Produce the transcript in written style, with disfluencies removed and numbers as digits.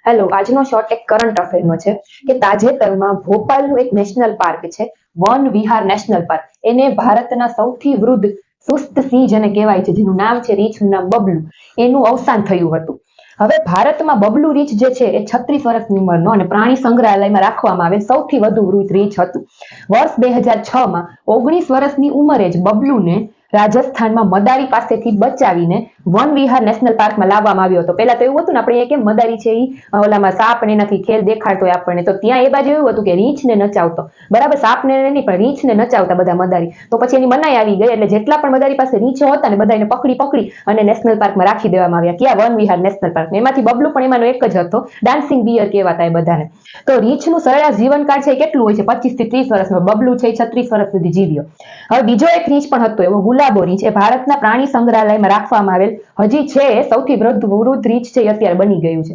Hello, આજનો short એક current અફેરનો છે કે તાજેતરમાં ભોપાલનું એક નેશનલ પાર્ક છે, વન વિહાર નેશનલ પાર્ક. એને ભારતના સૌથી વૃદ્ધ સુસ્ત સિંહ જેને કહેવાય છે, જેનું નામ છે રીછનું નામ બબલુ, એનું અવસાન થયું હતું. હવે ભારતમાં બબલુ રીંછ જે છે એ 36 વર્ષની ઉંમરનો અને પ્રાણી સંગ્રહાલયમાં રાખવામાં આવેલ સૌથી વધુ વૃદ્ધ રીંછ હતું. વર્ષ 2006માં 19 વર્ષની ઉંમરે જ બબલુને રાજસ્થાનમાં મદારી પાસેથી બચાવીને વન વિહાર નેશનલ પાર્કમાં લાવવામાં આવ્યો હતો. પહેલા તો એવું હતું ને, આપણે એ કેમ મદારી છે એ ઓલામાં સાપ ને એનાથી ખેલ દેખાડતો હોય આપણને, તો ત્યાં એ બાજુ એવું હતું કે રીંછને નચાવતો, બરાબર, સાપને નહીં પણ રીંછને નચાવતા બધા મદારી. તો પછી એની મનાઈ આવી ગઈ, એટલે જેટલા પણ મદારી પાસે રીંછો હતા ને બધાને પકડી અને નેશનલ પાર્કમાં રાખી દેવામાં આવ્યા. ક્યાં? વન વિહાર નેશનલ પાર્ક. એમાંથી બબલુ પણ એમાંનો એક જ હતો. ડાન્સિંગ બિયર કહેવાતા એ બધાને. તો રીંછનું સરેરાશ જીવનકાળ છે કેટલું હોય છે? 25 થી 30 વર્ષનો. બબલુ છે 36 વર્ષ સુધી જીવ્યો. હવે બીજો એક રીંછ પણ હતો, એવો ગુલાબો રીંછ. એ ભારતના પ્રાણી સંગ્રહાલયમાં રાખવામાં આવેલ હજી છે સૌથી વૃદ્ધ રીંછ છે, અત્યારે બની ગયું છે.